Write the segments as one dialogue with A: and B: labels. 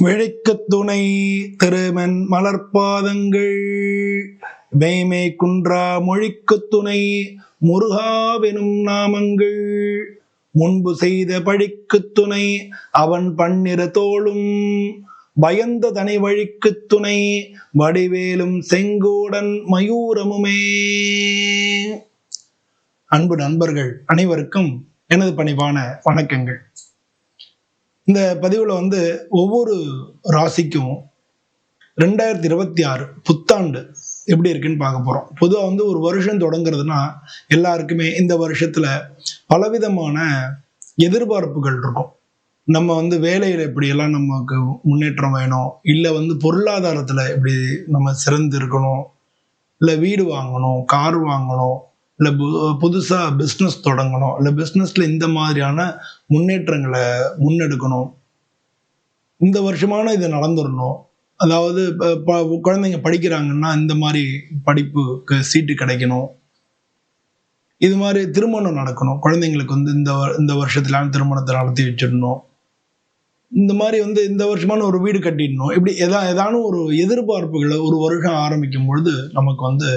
A: விழிக்குத் துணை திருமென் மலர்பாதங்கள் வேய்மை குன்றா மொழிக்குத் துணை முருகாவெனும் நாமங்கள் முன்பு செய்த பழிக்குத் துணை அவன் பன்னிரு தோளும் பயந்த தனி வழிக்குத் துணை வடிவேலும் செங்கோடன் மயூரமுமே. அன்பு நண்பர்கள் அனைவருக்கும் எனது பணிவான வணக்கங்கள். இந்த பதிவுல ஒவ்வொரு ராசிக்கும் 2026 புத்தாண்டு எப்படி இருக்குன்னு பார்க்க போறோம். பொதுவாக ஒரு வருஷம் தொடங்குறதுன்னா எல்லாருக்குமே இந்த வருஷத்துல பலவிதமான எதிர்பார்ப்புகள் இருக்கும். நம்ம வேலையில எப்படியெல்லாம் நமக்கு முன்னேற்றம் வேணும், இல்லை பொருளாதாரத்துல எப்படி நம்ம சிறந்து இருக்கணும், இல்லை வீடு வாங்கணும், கார் வாங்கணும், இல்லை புதுசா பிஸ்னஸ் தொடங்கணும், இல்லை பிஸ்னஸ்ல இந்த மாதிரியான முன்னேற்றங்களை முன்னெடுக்கணும், இந்த வருஷமான இது நடந்துடணும். அதாவது குழந்தைங்க படிக்கிறாங்கன்னா இந்த மாதிரி படிப்புக்கு சீட்டு கிடைக்கணும், இது மாதிரி திருமணம் நடக்கணும், குழந்தைங்களுக்கு இந்த வருஷத்துல திருமணத்தை நடத்தி வச்சிடணும், இந்த மாதிரி இந்த வருஷமான ஒரு வீடு கட்டிடணும். இப்படி ஏதானும் ஒரு எதிர்பார்ப்புகளை ஒரு வருஷம் ஆரம்பிக்கும் பொழுது நமக்கு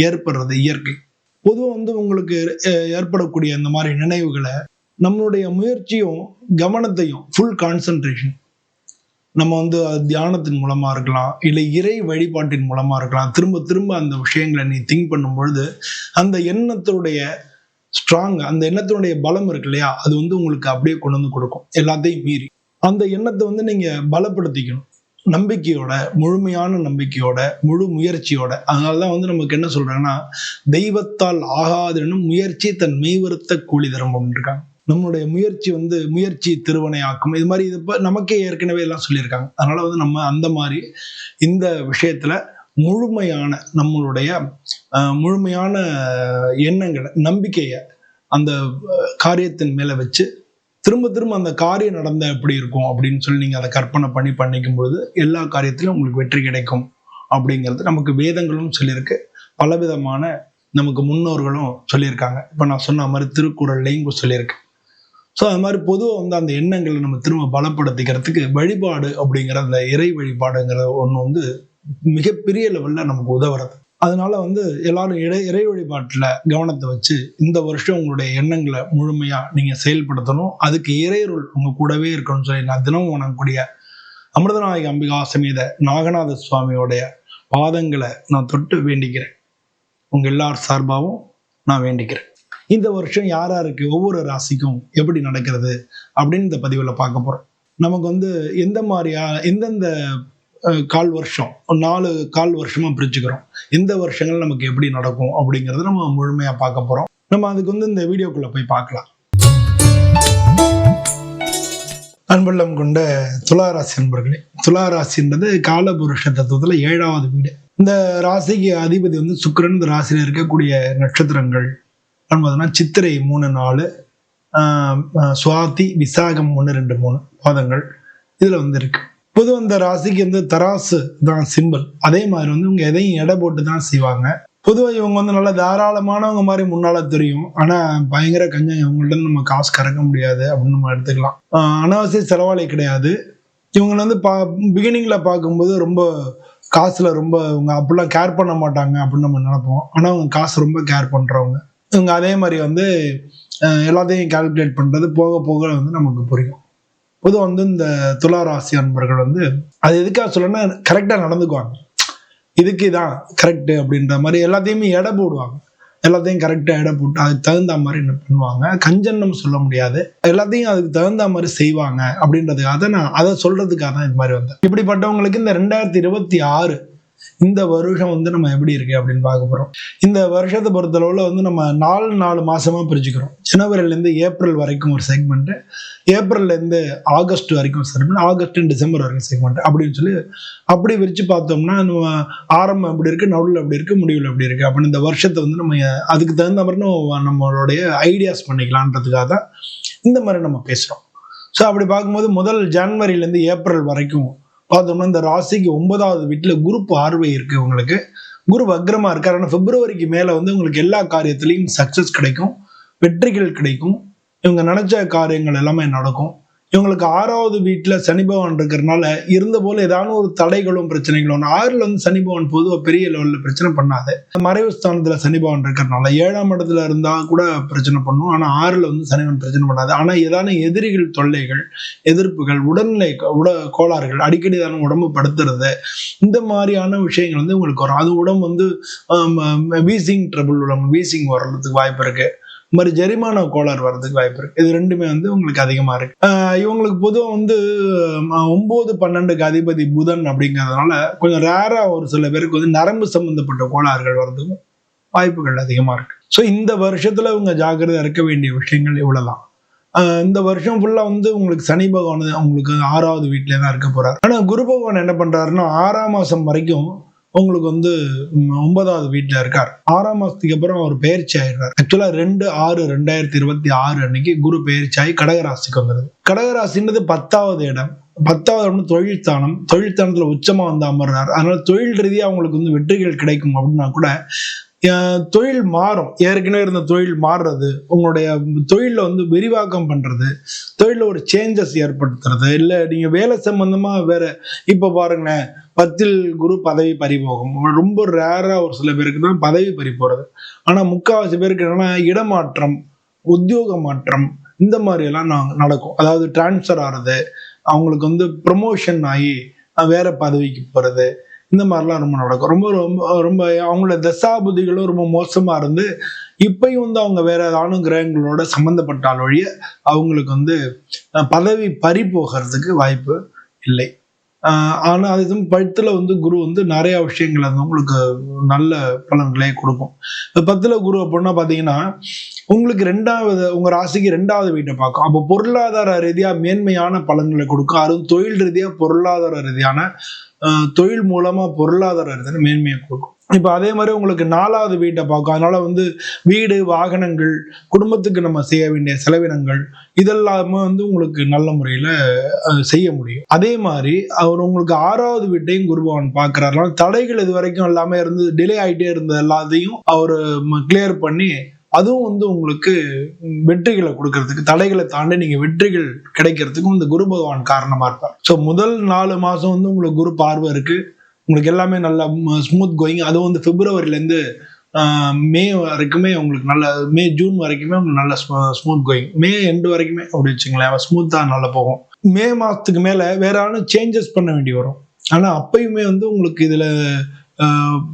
A: ஏற்படுறது இயற்கை. பொதுவாக உங்களுக்கு ஏற்படக்கூடிய இந்த மாதிரி நினைவுகளை நம்மளுடைய முயற்சியும் கவனத்தையும் ஃபுல் கான்சன்ட்ரேஷன் நம்ம தியானத்தின் மூலமா இருக்கலாம், இல்லை இறை வழிபாட்டின் மூலமா இருக்கலாம். திரும்ப திரும்ப அந்த விஷயங்களை நீ திங்க் பண்ணும் பொழுது அந்த எண்ணத்தினுடைய ஸ்ட்ராங், அந்த எண்ணத்தினுடைய பலம் இருக்கு இல்லையா, அது உங்களுக்கு அப்படியே கொண்டு கொடுக்கும். எல்லாத்தையும் மீறி அந்த எண்ணத்தை நீங்க பலப்படுத்திக்கணும், நம்பிக்கையோட, முழுமையான நம்பிக்கையோட, முழு முயற்சியோட. அதனாலதான் நமக்கு என்ன சொல்றாங்கன்னா, தெய்வத்தால் ஆகாதெனும் முயற்சி தன் மெய்வருத்த கூலி தரும் இருக்காங்க. நம்மளுடைய முயற்சி முயற்சி திருவனை ஆக்கும். இது மாதிரி இது நமக்கே ஏற்கனவே எல்லாம் சொல்லியிருக்காங்க. அதனால நம்ம அந்த மாதிரி இந்த விஷயத்துல முழுமையான நம்மளுடைய முழுமையான எண்ணங்களை, நம்பிக்கையை அந்த காரியத்தின் மேல வச்சு திரும்ப திரும்ப அந்த காரியம் நடந்த எப்படி இருக்கும் அப்படின்னு சொல்லி நீங்க அதை கற்பனை பண்ணிக்கும் பொழுது எல்லா காரியத்திலும் உங்களுக்கு வெற்றி கிடைக்கும் அப்படிங்கிறது நமக்கு வேதங்களும் சொல்லியிருக்கு, பலவிதமான நமக்கு முன்னோர்களும் சொல்லியிருக்காங்க. இப்ப நான் சொன்ன மாதிரி திருக்குறள்லையும் சொல்லியிருக்கு. ஸோ அது மாதிரி பொதுவாக அந்த எண்ணங்களை நம்ம திரும்ப பலப்படுத்திக்கிறதுக்கு வழிபாடு அப்படிங்கிற அந்த இறை வழிபாடுங்கிற ஒன்று மிகப்பெரிய லெவல்ல நமக்கு உதவுறது. அதனால எல்லாரும் இறை வழிபாட்டுல கவனத்தை வச்சு இந்த வருஷம் உங்களுடைய எண்ணங்களை முழுமையா நீங்க செயல்படுத்தணும். அதுக்கு இறையருள் உங்க கூடவே இருக்கணும்னு சொல்லி நான் தினமும் வணங்கக்கூடிய அமிர்தநாயகி அம்பிகா சமேத நாகநாத சுவாமியோடைய பாதங்களை நான் தொட்டு வேண்டிக்கிறேன். உங்க எல்லார் சார்பாகவும் நான் வேண்டிக்கிறேன். இந்த வருஷம் யாராருக்கு ஒவ்வொரு ராசிக்கும் எப்படி நடக்கிறது அப்படின்னு இந்த பதிவுல பார்க்க போறோம். நமக்கு எந்த மாதிரியா எந்தெந்த கால் வருஷம் 4 கால் வருஷமா பிரிச்சுக்கிறோம், எந்த வருஷங்கள் நமக்கு எப்படி நடக்கும் அப்படிங்கறத நம்ம முழுமையா பார்க்க போறோம். நம்ம அதுக்கு இந்த வீடியோக்குள்ள போய் பார்க்கலாம். அன்புள்ளம் கொண்ட துளாராசி நண்பர்களே, துளாராசின்றது காலபுருஷ தத்துவத்துல 7வது வீடு. இந்த ராசிக்கு அதிபதி சுக்கிரன். இந்த ராசியில இருக்கக்கூடிய நட்சத்திரங்கள் சித்திரை 3, 4, சுவாதி, விசாகம் 1, 2, 3 பாதங்கள் இதுல இருக்கு. பொதுவாக இந்த ராசிக்கு தராசு தான் சிம்பிள். அதே மாதிரி இவங்க எதையும் எடை போட்டு தான் செய்வாங்க. பொதுவாக இவங்க நல்ல தாராளமானவங்க மாதிரி முன்னால தெரியும், ஆனா பயங்கர கஞ்சம். இவங்கள்ட்ட நம்ம காசு கறக்க முடியாது அப்படின்னு நம்ம எடுத்துக்கலாம். அனாவசிய செலவாளி கிடையாது. இவங்க பிகினிங்ல பார்க்கும்போது ரொம்ப காசுல ரொம்ப இவங்க அப்படிலாம் கேர் பண்ண மாட்டாங்க அப்படின்னு நம்ம நினைப்போம். ஆனா அவங்க காசு ரொம்ப கேர் பண்றவங்க இவங்க. அதே மாதிரி எல்லாத்தையும் கால்குலேட் பண்றது போக போக நமக்கு புரியும். பொதுவாக இந்த துளாராசி அன்பர்கள் அது எதுக்காக சொல்லணும்னா கரெக்டா நடந்துக்குவாங்க. இதுக்கு இதான் கரெக்ட் அப்படின்ற மாதிரி எல்லாத்தையுமே எடை போடுவாங்க. எல்லாத்தையும் கரெக்டா எடை போட்டு அதுக்கு தகுந்த மாதிரி என்ன பண்ணுவாங்க, கஞ்சன் நம்ம சொல்ல முடியாது, எல்லாத்தையும் அதுக்கு தகுந்த மாதிரி செய்வாங்க அப்படின்றதுக்காக அதை சொல்றதுக்காக தான் இது மாதிரி இப்படிப்பட்டவங்களுக்கு இந்த 2026 இந்த வருஷம் நம்ம எப்படி இருக்கு அப்படின்னு பார்க்க போறோம். இந்த வருஷத்தை பொறுத்தளவுல நம்ம 4 மாசமா பிரிச்சுக்கிறோம். ஜனவரில இருந்து ஏப்ரல் வரைக்கும் ஒரு செக்மெண்ட், ஏப்ரல்ல இருந்து ஆகஸ்ட் வரைக்கும் செக்மெண்ட், ஆகஸ்ட் டிசம்பர் வரைக்கும் செக்மெண்ட் அப்படின்னு சொல்லி அப்படி விரிச்சு பார்த்தோம்னா நம்ம ஆரம்பம் எப்படி இருக்கு, நடுவில் எப்படி இருக்கு, முடிவில் எப்படி இருக்கு அப்படின்னு இந்த வருஷத்தை நம்ம அதுக்கு தகுந்த மாதிரி நம்மளுடைய ஐடியாஸ் பண்ணிக்கலான்றதுக்காக தான் இந்த மாதிரி நம்ம பேசுறோம். ஸோ அப்படி பார்க்கும்போது முதல் ஜனவரில இருந்து ஏப்ரல் வரைக்கும் பார்த்தோம்னா இந்த ராசிக்கு 9வது வீட்டுல குரு பார்வை இருக்கு. உங்களுக்கு குரு வக்ரமா இருக்காரு. ஆனால் பிப்ரவரிக்கு மேல உங்களுக்கு எல்லா காரியத்திலையும் சக்சஸ் கிடைக்கும், வெற்றிகள் கிடைக்கும். இவங்க நினைச்ச காரியங்கள் எல்லாமே நடக்கும். இவங்களுக்கு 6வது வீட்டுல சனி பகவான் இருக்கிறதுனால இருந்த போல ஏதாவது ஒரு தடைகளும் பிரச்சனைகளும் 6ல வந்து சனி பகவான் பொதுவாக பெரிய லெவல்ல பிரச்சனை பண்ணாது. மறைவு ஸ்தானத்துல சனி பகவான் இருக்கிறதுனால 7ஆம் இடத்துல இருந்தா கூட பிரச்சனை பண்ணும். ஆனா 6ல வந்து சனி பகவான் பிரச்சனை பண்ணாது. ஆனா ஏதான எதிரிகள் தொல்லைகள், எதிர்ப்புகள், உடல்நிலை கோளாறுகள், அடிக்கடி தானே உடம்பு படுத்துறது, இந்த மாதிரியான விஷயங்கள் வந்து உங்களுக்கு வரும். அது உடம்பு வந்து வீசிங் ட்ரபிள், வீசிங் வர்றதுக்கு வாய்ப்பு இருக்கு. இந்த மாதிரி ஜெரிமான கோளாறு வர்றதுக்கு வாய்ப்பு இருக்கு. இது ரெண்டுமே வந்து உங்களுக்கு அதிகமா இருக்கு. இவங்களுக்கு பொதுவாக வந்து 9, 12க்கு அதிபதி புதன் அப்படிங்கிறதுனால கொஞ்சம் ரேரா ஒரு சில பேருக்கு வந்து நரம்பு சம்பந்தப்பட்ட கோளாறுகள் வர்றதுக்கும் வாய்ப்புகள் அதிகமா இருக்கு. ஸோ இந்த வருஷத்துல இவங்க ஜாக்கிரதையா இருக்க வேண்டிய விஷயங்கள் இவ்வளவுதான். இந்த வருஷம் ஃபுல்லா வந்து உங்களுக்கு சனி பகவான் உங்களுக்கு 6வது வீட்டிலே தான் இருக்க போறாரு. ஆனா குரு பகவான் என்ன பண்றாருன்னா 6ஆம் மாசம் வரைக்கும் உங்களுக்கு வந்து 9வது வீட்டுல இருக்கார். 6ஆம் மாசத்துக்கு அப்புறம் அவர் பெயர்ச்சி ஆயிடுறாரு. ஆக்சுவலா 2/6/2026 அன்னைக்கு குரு பெயர்ச்சி ஆகி கடகராசிக்கு வந்துருது. கடகராசின்றது 10வது இடம். 10வது இடம் தொழில் ஸ்தானம். தொழில் ஸ்தானத்துல உச்சமா வந்து அமர்றாரு. அதனால தொழில் ரீதியா அவங்களுக்கு வந்து வெற்றிகள் கிடைக்கும் அப்படின்னா கூட தொழில் மாறும். ஏற்கனவே இருந்த தொழில் மாறுறது, உங்களுடைய தொழில வந்து விரிவாக்கம் பண்றது, தொழில ஒரு சேஞ்சஸ் ஏற்படுத்துறது, இல்ல நீங்க வேலை சம்பந்தமா வேற இப்ப பாருங்களேன், 10ல் குரு பதவி பறிபோகும். ரொம்ப ரேரா ஒரு சில பேருக்கு தான் பதவி பறி போறது. ஆனா முக்கால்வாசி பேருக்கு என்னன்னா இடமாற்றம், உத்தியோக மாற்றம், இந்த மாதிரி எல்லாம் நடக்கும். அதாவது டிரான்ஸ்ஃபர் ஆறது, அவங்களுக்கு வந்து ப்ரமோஷன் ஆகி வேற பதவிக்கு போறது, இந்த மாதிரிலாம் ரொம்ப நடக்கும். ரொம்ப ரொம்ப ரொம்ப அவங்களோட தசாபுதிகளும் ரொம்ப மோசமா இருந்து இப்பயும் வந்து அவங்க வேற ஏதாவது கிரகங்களோட சம்பந்தப்பட்டால் ஒழிய அவங்களுக்கு வந்து பதவி பறி போகிறதுக்கு வாய்ப்பு இல்லை. ஆனா அது 10ல வந்து குரு வந்து நிறைய விஷயங்கள் வந்து உங்களுக்கு நல்ல பலன்களே கொடுக்கும். 10ல குரு அப்படின்னா பாத்தீங்கன்னா உங்களுக்கு உங்க ராசிக்கு 2வது வீட்டை பார்க்கும். அப்போ பொருளாதார ரீதியா மேன்மையான பலன்களை கொடுக்கும். அதுவும் தொழில் ரீதியா பொருளாதார ரீதியான தொழில் மூலமா பொருளாதார ரீதியான மேன்மையை கொடுக்கும். இப்ப அதே மாதிரி உங்களுக்கு 4வது வீட்டை பார்க்கும். அதனால வந்து வீடு, வாகனங்கள், குடும்பத்துக்கு நம்ம செய்ய வேண்டிய செலவினங்கள் இதெல்லாமே வந்து உங்களுக்கு நல்ல முறையில செய்ய முடியும். அதே மாதிரி அவர் உங்களுக்கு 6வது வீட்டையும் குரு பகவான் பார்க்கிறாரு. தடைகள் இது வரைக்கும் எல்லாமே இருந்து டிலே ஆகிட்டே இருந்த எல்லாத்தையும் அவர் கிளியர் பண்ணி அதுவும் வந்து உங்களுக்கு வெற்றிகளை கொடுக்கறதுக்கு, தடைகளை தாண்டி நீங்க வெற்றிகள் கிடைக்கிறதுக்கும் இந்த குரு பகவான் காரணமா இருப்பார். ஸோ முதல் 4 மாசம் வந்து உங்களுக்கு குரு பார்வை இருக்கு. உங்களுக்கு எல்லாமே நல்லா ஸ்மூத் கோயிங். அதுவும் வந்து பிப்ரவரியிலேருந்து மே வரைக்குமே உங்களுக்கு நல்ல, மே ஜூன் வரைக்குமே உங்களுக்கு நல்ல ஸ்மூத் கோயிங். மே எண்டு வரைக்குமே அப்படி வச்சுங்களேன், ஸ்மூத்தா நல்லா போகும். மே மாசத்துக்கு மேல வேற ஆனும் சேஞ்சஸ் பண்ண வேண்டி வரும். ஆனா அப்பயுமே வந்து உங்களுக்கு இதுல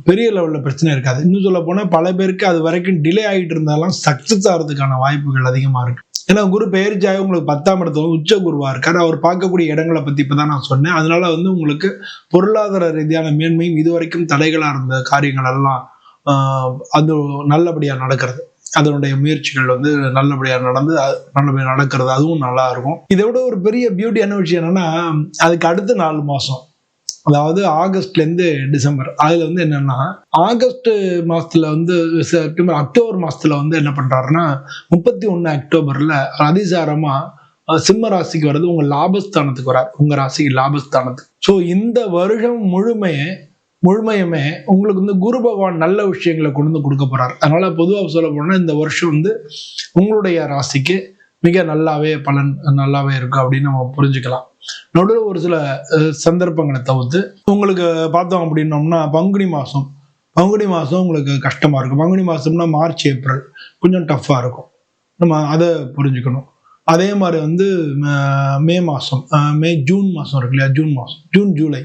A: பெரிய லெவல்ல பிரச்சனை இருக்காது. இன்னும் சொல்ல போனா பல பேருக்கு அது வரைக்கும் டிலே ஆகிட்டு இருந்தாலும் சக்சஸ் ஆகிறதுக்கான வாய்ப்புகள் அதிகமா இருக்கு. ஏன்னா குரு பெயர்ச்சியாக உங்களுக்கு 10ஆம் இடத்துல உச்ச குருவா இருக்காரு. அவர் பார்க்கக்கூடிய இடங்களை பத்தி இப்பதான் நான் சொன்னேன். அதனால வந்து உங்களுக்கு பொருளாதார ரீதியான மேன்மையும் இதுவரைக்கும் தடைகளா இருந்த காரியங்கள் எல்லாம் அது நல்லபடியா நடக்கிறது. அதனுடைய முயற்சிகள் வந்து நல்லபடியா நடந்து நல்லபடியா நடக்கிறது, அதுவும் நல்லா இருக்கும். இதை விட ஒரு பெரிய பியூட்டியான விஷயம் என்னன்னா, அதுக்கு அடுத்த 4 மாசம், அதாவது ஆகஸ்ட்ல இருந்து டிசம்பர், அதுல வந்து என்னன்னா ஆகஸ்ட் மாசத்துல வந்து செப்டம்பர், அக்டோபர் மாசத்துல வந்து என்ன பண்றாருன்னா 31 அக்டோபர்ல அதிசாரமா சிம்ம ராசிக்கு வர்றது, உங்க லாபஸ்தானத்துக்கு வராது. உங்க ராசிக்கு லாபஸ்தானத்துக்கு. ஸோ இந்த வருஷம் முழுமையுமே உங்களுக்கு வந்து குரு பகவான் நல்ல விஷயங்களை கொண்டு வந்து கொடுக்க போறாரு. அதனால பொதுவாக சொல்ல போனா இந்த வருஷம் வந்து உங்களுடைய ராசிக்கு மிக பலன் நல்லாவே இருக்கும் அப்படின்னு நம்ம புரிஞ்சுக்கலாம். நடுவில் ஒரு சில சந்தர்ப்பங்களை தவிர்த்து உங்களுக்கு பார்த்தோம் அப்படின்னோம்னா பங்குனி மாசம் உங்களுக்கு கஷ்டமா இருக்கும். பங்குனி மாசம்னா மார்ச், ஏப்ரல் கொஞ்சம் டஃப்பா இருக்கும். நம்ம அதை புரிஞ்சுக்கணும். அதே மாதிரி வந்து மே மாசம், ஜூன் மாசம் இருக்கு இல்லையா, ஜூன் ஜூலை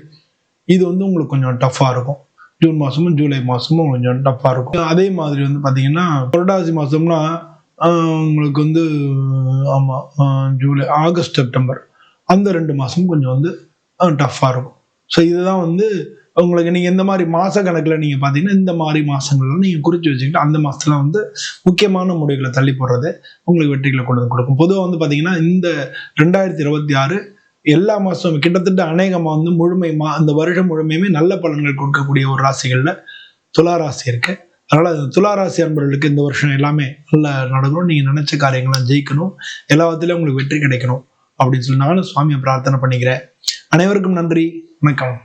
A: இது வந்து உங்களுக்கு கொஞ்சம் டஃப்பா இருக்கும். ஜூன் மாசமும் ஜூலை மாசமும் கொஞ்சம் டஃப்பா இருக்கும். அதே மாதிரி வந்து பாத்தீங்கன்னா புரட்டாசி மாசம்னா உங்களுக்கு வந்து ஜூலை, ஆகஸ்ட், செப்டம்பர் அந்த 2 மாசம் கொஞ்சம் வந்து டஃப்பா இருக்கும். ஸோ இதுதான் வந்து உங்களுக்கு நீங்க இந்த மாதிரி மாச கணக்குல நீங்க பாத்தீங்கன்னா இந்த மாதிரி மாசங்கள்ல நீங்க குறிச்சு வச்சுக்கிட்டு அந்த மாசத்துல வந்து முக்கியமான முடிவுகளை தள்ளி போடுறது உங்களுக்கு வெற்றிகளை கொண்டு வந்து கொடுக்கும். பொதுவாக வந்து பாத்தீங்கன்னா இந்த 2026 எல்லா மாசமும் கிட்டத்தட்ட அநேகமா வந்து அந்த வருஷம் முழுமையுமே நல்ல பலன்கள் கொடுக்கக்கூடிய ஒரு ராசிகள்ல துலா ராசி இருக்கு. அதனால துலா ராசி அன்பர்களுக்கு இந்த வருஷம் எல்லாமே நல்லா நடக்கணும். நீங்க நினைச்ச காரியங்கள்லாம் ஜெயிக்கணும், எல்லாத்துலயும் உங்களுக்கு வெற்றி கிடைக்கணும் அப்படின்னு சொல்லி நானும் சுவாமியை பிரார்த்தனை பண்ணிக்கிறேன். அனைவருக்கும் நன்றி, வணக்கம்.